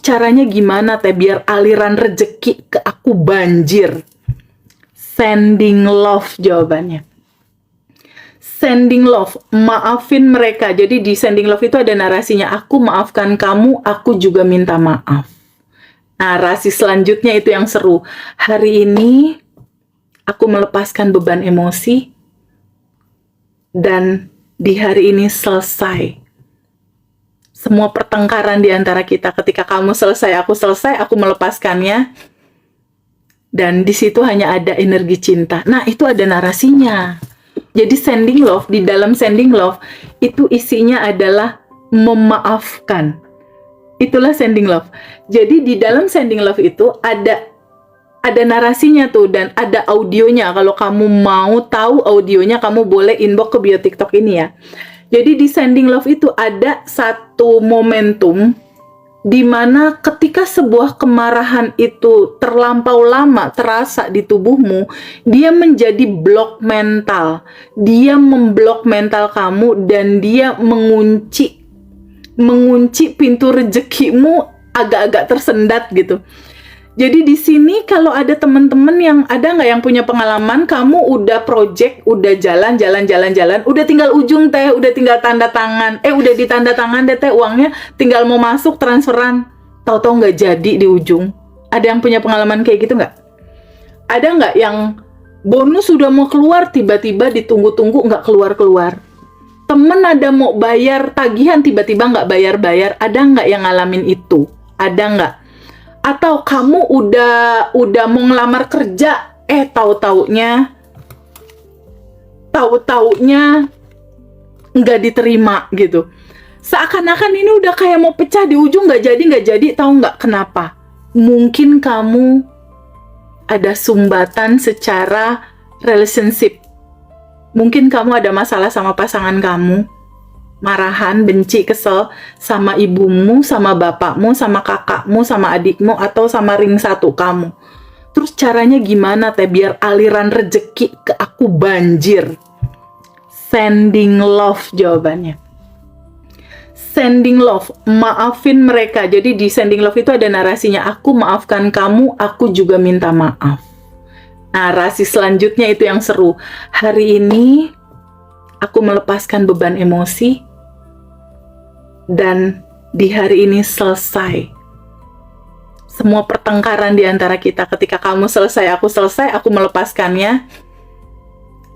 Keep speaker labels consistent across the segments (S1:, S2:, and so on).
S1: caranya gimana teh biar aliran rezeki ke aku banjir? Sending love jawabannya. Sending love, maafin mereka. Jadi di sending love itu ada narasinya, aku maafkan kamu, aku juga minta maaf. Narasi selanjutnya itu yang seru. Hari ini aku melepaskan beban emosi dan di hari ini selesai. Semua pertengkaran di antara kita, ketika kamu selesai, aku melepaskannya. Dan di situ hanya ada energi cinta. Nah, itu ada narasinya. Jadi sending love, di dalam sending love itu isinya adalah memaafkan. Itulah sending love. Jadi di dalam sending love itu ada narasinya tuh dan ada audionya. Kalau kamu mau tahu audionya, kamu boleh inbox ke bio TikTok ini ya. Jadi di sending love itu ada satu momentum di mana ketika sebuah kemarahan itu terlampau lama terasa di tubuhmu, dia menjadi blok mental. Dia memblok mental kamu dan dia mengunci pintu rezekimu agak-agak tersendat gitu. Jadi di sini kalau ada teman-teman yang ada nggak yang punya pengalaman, kamu udah project, udah jalan, udah tinggal ujung teh, udah tinggal tanda tangan, udah ditanda tangan deh teh uangnya, tinggal mau masuk transferan, tahu-tahu nggak jadi di ujung. Ada yang punya pengalaman kayak gitu nggak? Ada nggak yang bonus sudah mau keluar, tiba-tiba ditunggu-tunggu nggak keluar-keluar? Temen ada mau bayar tagihan, tiba-tiba nggak bayar-bayar, ada nggak yang ngalamin itu? Ada nggak? Atau kamu udah mau ngelamar kerja, tahu-taunya nggak diterima gitu. Seakan-akan ini udah kayak mau pecah di ujung, nggak jadi, tahu nggak kenapa? Mungkin kamu ada sumbatan secara relationship. Mungkin kamu ada masalah sama pasangan kamu, marahan, benci, kesel sama ibumu, sama bapakmu, sama kakakmu, sama adikmu, atau sama ring satu kamu. Terus caranya gimana teh biar aliran rezeki ke aku banjir? Sending love jawabannya. Sending love, maafin mereka. Jadi di sending love itu ada narasinya, aku maafkan kamu, aku juga minta maaf. Narasi selanjutnya itu yang seru. Hari ini aku melepaskan beban emosi dan di hari ini selesai. Semua pertengkaran di antara kita, ketika kamu selesai, aku melepaskannya.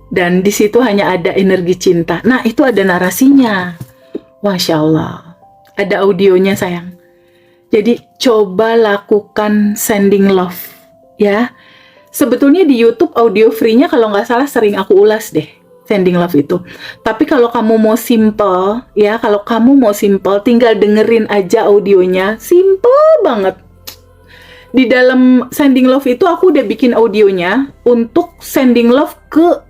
S1: Dan di situ hanya ada energi cinta. Nah, itu ada narasinya. Masya Allah. Ada audionya sayang. Jadi coba lakukan sending love ya. Sebetulnya di YouTube audio free-nya kalau nggak salah sering aku ulas deh, sending love itu. Tapi kalau kamu mau simple, ya, tinggal dengerin aja audionya, simple banget. Di dalam sending love itu aku udah bikin audionya untuk sending love ke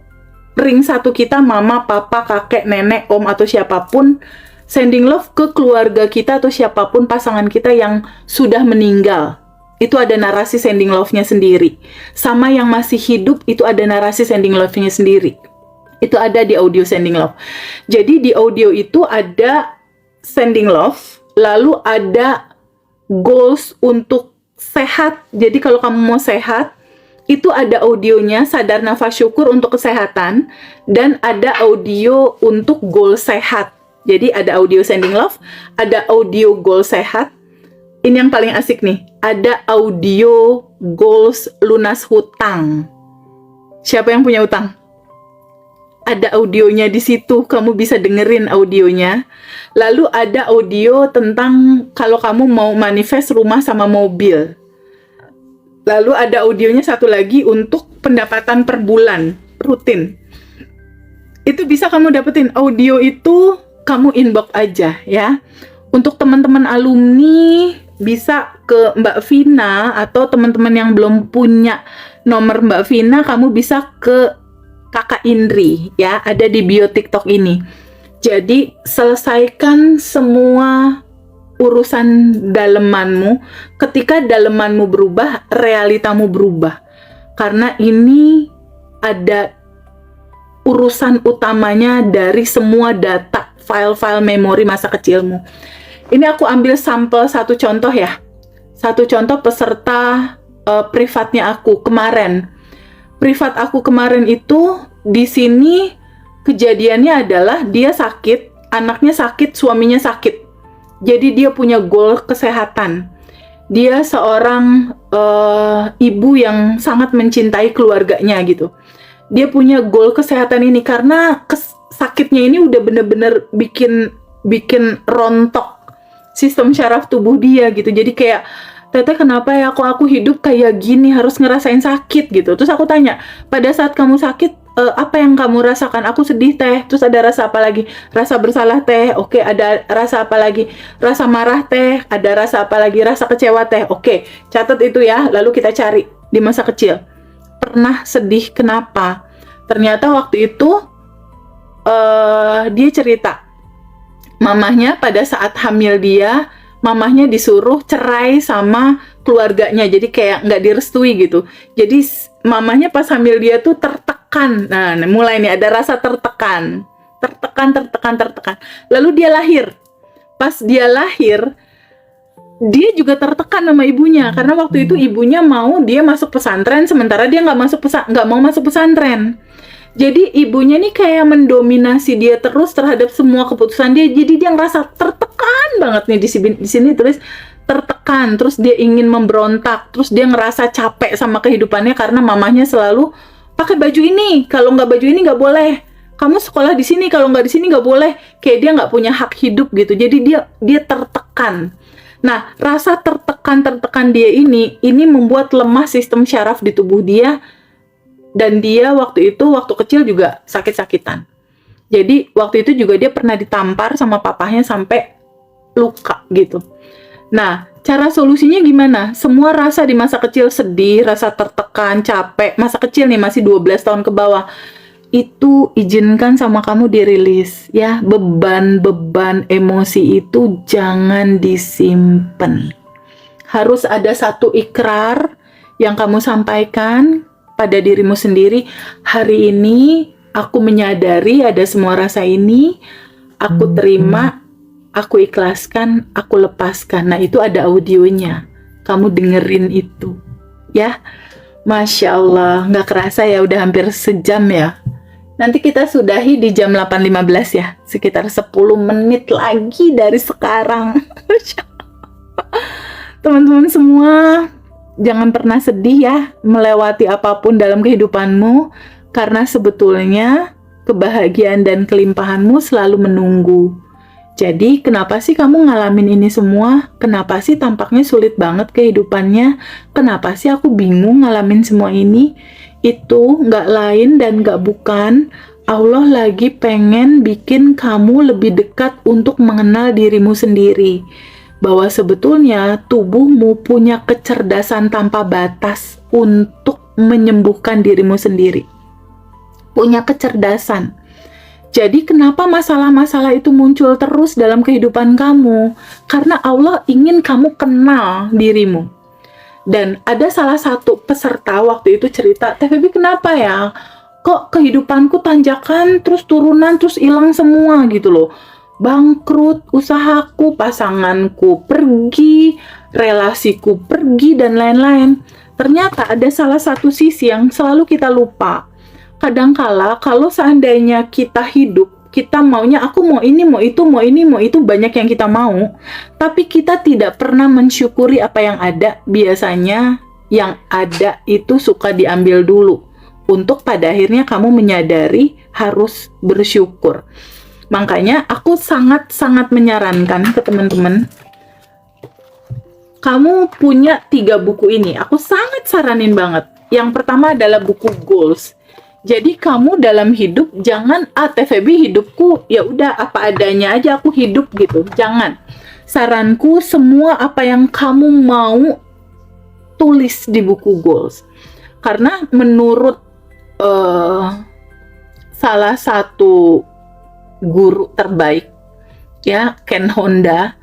S1: ring satu kita, mama, papa, kakek, nenek, om, atau siapapun. Sending love ke keluarga kita atau siapapun pasangan kita yang sudah meninggal. Itu ada narasi sending love-nya sendiri. Sama yang masih hidup, itu ada narasi sending love-nya sendiri. Itu ada di audio sending love. Jadi di audio itu ada sending love, lalu ada goals untuk sehat. Jadi kalau kamu mau sehat, itu ada audionya, sadar nafas syukur untuk kesehatan, dan ada audio untuk goal sehat. Jadi ada audio sending love, ada audio goal sehat. Ini yang paling asik nih, ada audio goals lunas hutang. Siapa yang punya utang? Ada audionya di situ, kamu bisa dengerin audionya. Lalu ada audio tentang kalau kamu mau manifest rumah sama mobil. Lalu ada audionya satu lagi untuk pendapatan per bulan, rutin. Itu bisa kamu dapetin. Audio itu kamu inbox aja ya. Untuk teman-teman alumni, bisa ke Mbak Vina, atau teman-teman yang belum punya nomor Mbak Vina, kamu bisa ke Kakak Indri ya, ada di bio TikTok ini. Jadi selesaikan semua urusan dalemanmu. Ketika dalemanmu berubah, realitamu berubah. Karena ini ada urusan utamanya dari semua data, file-file memori masa kecilmu. Ini aku ambil sampel satu contoh ya. satu contoh peserta privatnya aku kemarin. Privat aku kemarin itu di sini kejadiannya adalah dia sakit, anaknya sakit, suaminya sakit. Jadi dia punya goal kesehatan. Dia seorang ibu yang sangat mencintai keluarganya gitu. Dia punya goal kesehatan ini karena sakitnya ini udah bener-bener bikin rontok sistem syaraf tubuh dia gitu. Jadi kayak, Teteh kenapa ya kok aku hidup kayak gini, harus ngerasain sakit gitu. Terus aku tanya, pada saat kamu sakit apa yang kamu rasakan? Aku sedih teh. Terus ada rasa apa lagi? Rasa bersalah teh. Oke, ada rasa apa lagi? Rasa marah teh. Ada rasa apa lagi? Rasa kecewa teh. Oke, catat itu ya. Lalu kita cari di masa kecil. Pernah sedih kenapa? Ternyata waktu itu dia cerita, mamahnya pada saat hamil dia, mamahnya disuruh cerai sama keluarganya, jadi kayak nggak direstui gitu. Jadi mamahnya pas hamil dia tuh tertekan. Nah, mulai nih ada rasa tertekan. Lalu dia lahir. Pas dia lahir, dia juga tertekan sama ibunya karena waktu itu ibunya mau dia masuk pesantren, sementara dia nggak mau masuk pesantren. Jadi ibunya nih kayak mendominasi dia terus terhadap semua keputusan dia. Jadi dia ngerasa tertekan banget nih, di sini tulis tertekan. Terus dia ingin memberontak. Terus dia ngerasa capek sama kehidupannya karena mamahnya selalu pakai baju ini. Kalau nggak baju ini nggak boleh. Kamu sekolah di sini, kalau nggak di sini nggak boleh. Kayak dia nggak punya hak hidup gitu. Jadi dia tertekan. Nah, rasa tertekan dia ini membuat lemah sistem syaraf di tubuh dia. Dan dia waktu kecil juga sakit-sakitan. Jadi waktu itu juga dia pernah ditampar sama papahnya sampai luka gitu. Nah, cara solusinya gimana? Semua rasa di masa kecil, sedih, rasa tertekan, capek, masa kecil nih masih 12 tahun ke bawah, itu izinkan sama kamu dirilis ya. Beban-beban emosi itu jangan disimpan. Harus ada satu ikrar yang kamu sampaikan pada dirimu sendiri. Hari ini aku menyadari ada semua rasa ini, aku terima, aku ikhlaskan, aku lepaskan. Nah, itu ada audionya, kamu dengerin itu ya. Masya Allah, nggak kerasa ya udah hampir sejam ya. Nanti kita sudahi di jam 8.15 ya, sekitar 10 menit lagi dari sekarang. Teman-teman semua, jangan pernah sedih ya melewati apapun dalam kehidupanmu, karena sebetulnya kebahagiaan dan kelimpahanmu selalu menunggu. Jadi kenapa sih kamu ngalamin ini semua? Kenapa sih tampaknya sulit banget kehidupannya? Kenapa sih aku bingung ngalamin semua ini? Itu nggak lain dan nggak bukan, Allah lagi pengen bikin kamu lebih dekat untuk mengenal dirimu sendiri. Bahwa sebetulnya tubuhmu punya kecerdasan tanpa batas untuk menyembuhkan dirimu sendiri. Punya kecerdasan. Jadi kenapa masalah-masalah itu muncul terus dalam kehidupan kamu? Karena Allah ingin kamu kenal dirimu. Dan ada salah satu peserta waktu itu cerita, Teh Febi kenapa ya? Kok kehidupanku tanjakan, terus turunan, terus hilang semua gitu loh. Bangkrut, usahaku, pasanganku pergi, relasiku pergi, dan lain-lain. Ternyata ada salah satu sisi yang selalu kita lupa. Kadangkala kalau seandainya kita hidup, kita maunya aku mau ini, mau itu, mau ini, mau itu, banyak yang kita mau. Tapi kita tidak pernah mensyukuri apa yang ada. Biasanya yang ada itu suka diambil dulu. Untuk pada akhirnya kamu menyadari harus bersyukur. Makanya aku sangat-sangat menyarankan ke teman-teman, kamu punya 3 buku ini. Aku sangat saranin banget. Yang pertama adalah buku goals. Jadi kamu dalam hidup jangan Teh Febi hidupku ya udah apa adanya aja aku hidup gitu. Jangan. Saranku semua apa yang kamu mau tulis di buku goals. Karena menurut salah satu guru terbaik ya, Ken Honda,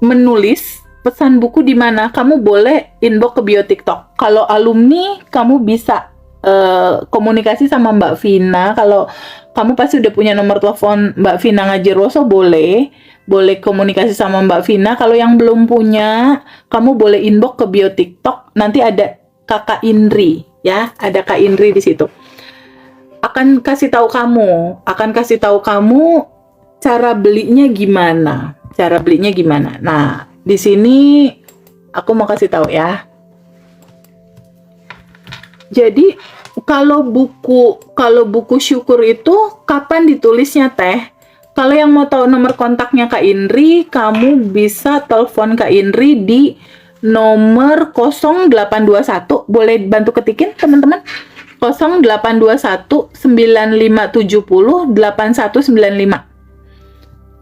S1: menulis pesan buku di mana kamu boleh inbox ke bio TikTok. Kalau alumni kamu bisa komunikasi sama Mbak Vina. Kalau kamu pasti udah punya nomor telepon Mbak Vina Ngaji Roso, boleh. boleh komunikasi sama Mbak Vina. Kalau yang belum punya, kamu boleh inbox ke bio TikTok. Nanti ada Kakak Indri, ya, ada Kak Indri di situ. Akan kasih tahu kamu cara belinya gimana. Nah, di sini aku mau kasih tahu ya. Jadi kalau buku syukur itu kapan ditulisnya Teh? Kalau yang mau tahu nomor kontaknya Kak Indri, kamu bisa telepon Kak Indri di nomor 0821. Boleh bantu ketikin teman-teman? 0821 9570 8195.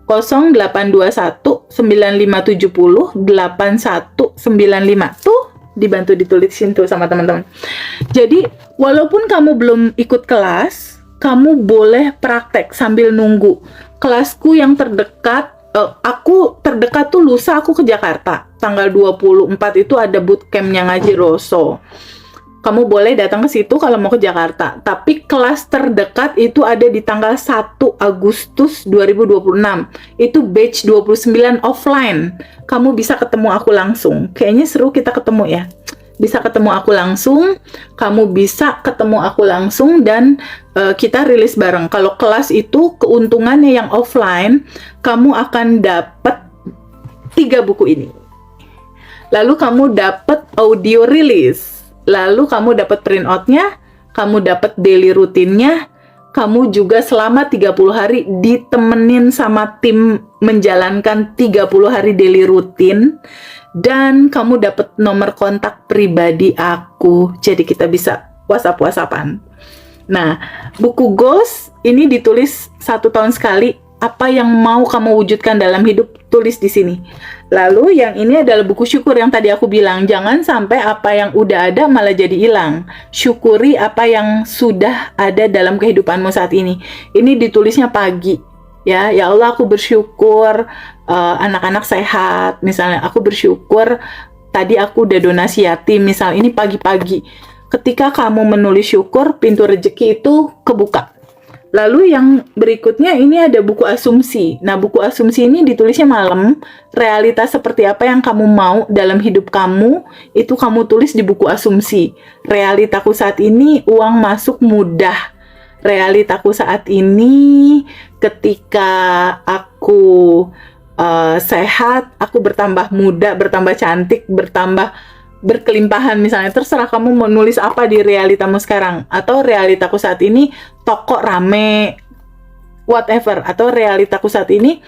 S1: 0821 9570 8195. Tuh, dibantu ditulisin tuh sama teman-teman. Jadi, walaupun kamu belum ikut kelas, kamu boleh praktek sambil nunggu. Kelasku yang terdekat, aku terdekat tuh lusa aku ke Jakarta. Tanggal 24 itu ada bootcampnya Ngaji Roso. Kamu boleh datang ke situ kalau mau ke Jakarta. Tapi kelas terdekat itu ada di tanggal 1 Agustus 2026. Itu batch 29 offline. Kamu bisa ketemu aku langsung. Kayaknya seru kita ketemu ya. Bisa ketemu aku langsung, kamu bisa ketemu aku langsung, dan kita rilis bareng. Kalau kelas itu keuntungannya yang offline, kamu akan dapat 3 buku ini. Lalu kamu dapat audio release. Lalu kamu dapat printoutnya, kamu dapat daily rutinnya, kamu juga selama 30 hari ditemenin sama tim menjalankan 30 hari daily rutin, dan kamu dapat nomor kontak pribadi aku. Jadi kita bisa WhatsApp-WhatsAppan. Nah, buku Goals ini ditulis 1 tahun sekali. Apa yang mau kamu wujudkan dalam hidup, tulis di sini. Lalu yang ini adalah buku syukur yang tadi aku bilang. Jangan sampai apa yang udah ada malah jadi hilang. Syukuri apa yang sudah ada dalam kehidupanmu saat ini. Ini ditulisnya pagi. Ya Allah, aku bersyukur anak-anak sehat. Misalnya aku bersyukur tadi aku udah donasi yatim. Misal ini pagi-pagi. Ketika kamu menulis syukur, pintu rezeki itu kebuka. Lalu yang berikutnya ini ada buku asumsi. Nah, buku asumsi ini ditulisnya malam. Realitas seperti apa yang kamu mau dalam hidup kamu, itu kamu tulis di buku asumsi. Realitaku saat ini uang masuk mudah. Realitaku saat ini ketika aku sehat, aku bertambah muda, bertambah cantik, bertambah berkelimpahan. Misalnya terserah kamu mau nulis apa di realitamu sekarang, atau realitaku saat ini toko rame, whatever, atau realitaku saat ini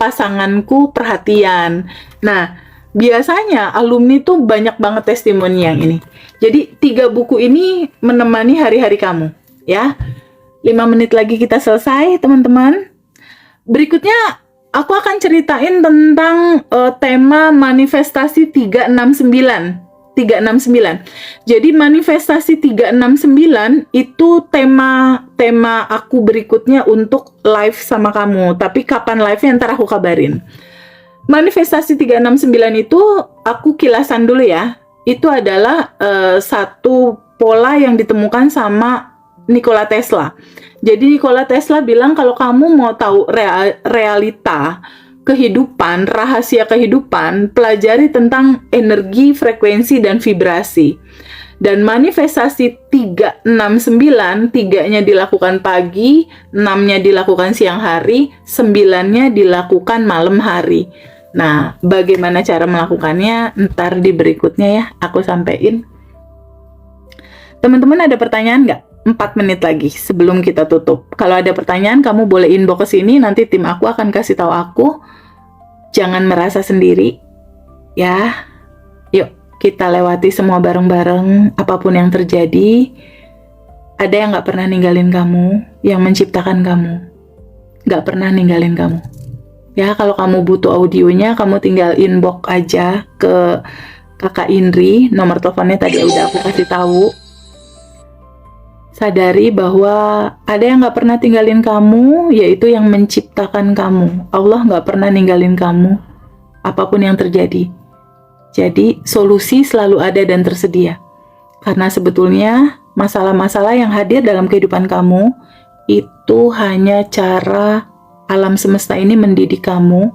S1: pasanganku perhatian. Nah, biasanya alumni tuh banyak banget testimoni yang ini. Jadi 3 buku ini menemani hari-hari kamu ya. 5 menit lagi kita selesai teman-teman. Berikutnya aku akan ceritain tentang tema manifestasi 369. Jadi manifestasi 369 itu tema aku berikutnya untuk live sama kamu. Tapi kapan live-nya ntar aku kabarin. Manifestasi 369 itu aku kilasan dulu ya. Itu adalah satu pola yang ditemukan sama Nikola Tesla. Jadi Nikola Tesla bilang kalau kamu mau tahu realita kehidupan, rahasia kehidupan, pelajari tentang energi, frekuensi, dan vibrasi. Dan manifestasi 369, 3-nya dilakukan pagi, 6-nya dilakukan siang hari, 9-nya dilakukan malam hari. Nah, bagaimana cara melakukannya? Ntar di berikutnya ya, aku sampein. Teman-teman ada pertanyaan nggak? 4 menit lagi sebelum kita tutup. Kalau ada pertanyaan, kamu boleh inbox ke sini, nanti tim aku akan kasih tahu aku. Jangan merasa sendiri, ya. Yuk, kita lewati semua bareng-bareng, apapun yang terjadi. Ada yang nggak pernah ninggalin kamu, yang menciptakan kamu. Nggak pernah ninggalin kamu. Ya, kalau kamu butuh audionya, kamu tinggal inbox aja ke Kakak Indri. Nomor teleponnya tadi udah aku kasih tahu. Sadari bahwa ada yang gak pernah tinggalin kamu, yaitu yang menciptakan kamu. Allah gak pernah ninggalin kamu, apapun yang terjadi. Jadi, solusi selalu ada dan tersedia. Karena sebetulnya, masalah-masalah yang hadir dalam kehidupan kamu, itu hanya cara alam semesta ini mendidik kamu,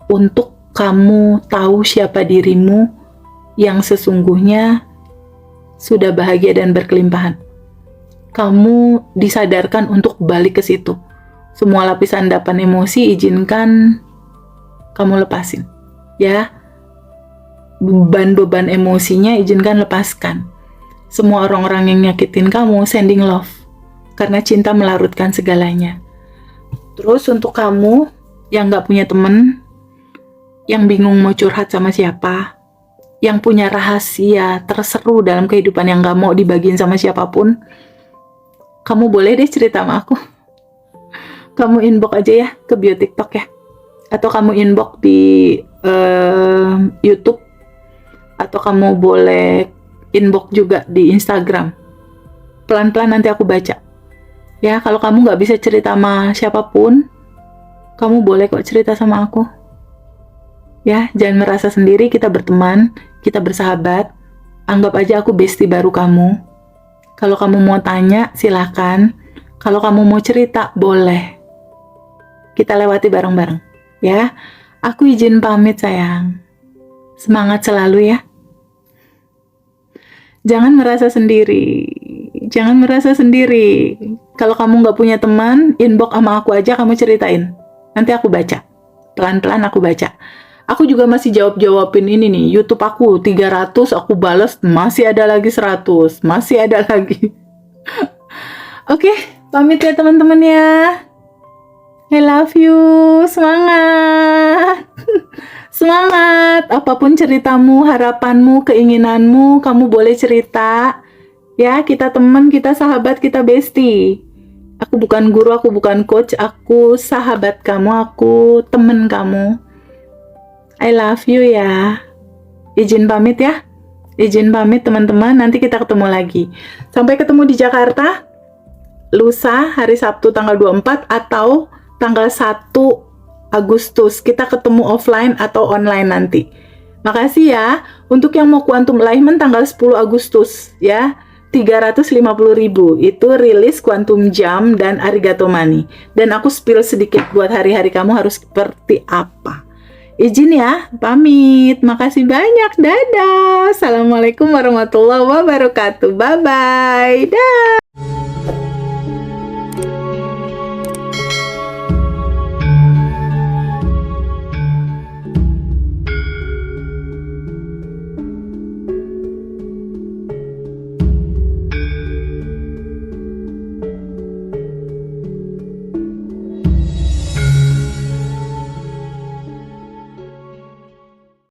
S1: untuk kamu tahu siapa dirimu yang sesungguhnya sudah bahagia dan berkelimpahan. Kamu disadarkan untuk balik ke situ. Semua lapisan endapan emosi izinkan kamu lepasin. Ya, beban-beban emosinya izinkan lepaskan. Semua orang-orang yang nyakitin kamu, sending love. Karena cinta melarutkan segalanya. Terus untuk kamu yang gak punya temen, yang bingung mau curhat sama siapa, yang punya rahasia terseru dalam kehidupan yang gak mau dibagiin sama siapapun, kamu boleh deh cerita sama aku. Kamu inbox aja ya ke bio TikTok ya. Atau kamu inbox di YouTube. Atau kamu boleh inbox juga di Instagram. Pelan-pelan nanti aku baca. Ya, kalau kamu nggak bisa cerita sama siapapun, kamu boleh kok cerita sama aku. Ya, jangan merasa sendiri, kita berteman, kita bersahabat. Anggap aja aku bestie baru kamu. Kalau kamu mau tanya, silakan. Kalau kamu mau cerita, boleh. Kita lewati bareng-bareng, ya. Aku izin pamit, sayang. Semangat selalu ya. Jangan merasa sendiri. Jangan merasa sendiri. Kalau kamu nggak punya teman, inbox sama aku aja, kamu ceritain. Nanti aku baca. Pelan-pelan aku baca. Aku juga masih jawab-jawabin ini nih. YouTube aku 300, aku bales, masih ada lagi 100. Masih ada lagi. Oke, pamit ya teman-teman ya. I love you. Semangat. Semangat. Apapun ceritamu, harapanmu, keinginanmu, kamu boleh cerita. Ya, kita teman, kita sahabat, kita bestie. Aku bukan guru, aku bukan coach, aku sahabat kamu, aku teman kamu. I love you ya. Izin pamit ya. Izin pamit teman-teman, nanti kita ketemu lagi. Sampai ketemu di Jakarta. Lusa, hari Sabtu tanggal 24 atau tanggal 1 Agustus. Kita ketemu offline atau online nanti. Makasih ya. Untuk yang mau Quantum Alignment tanggal 10 Agustus ya. 350.000 itu rilis Quantum Jam dan Arigato Money. Dan aku spill sedikit buat hari-hari kamu harus seperti apa. Izin ya, pamit. Makasih banyak. Dadah. Assalamualaikum warahmatullahi wabarakatuh. Bye-bye. Dah.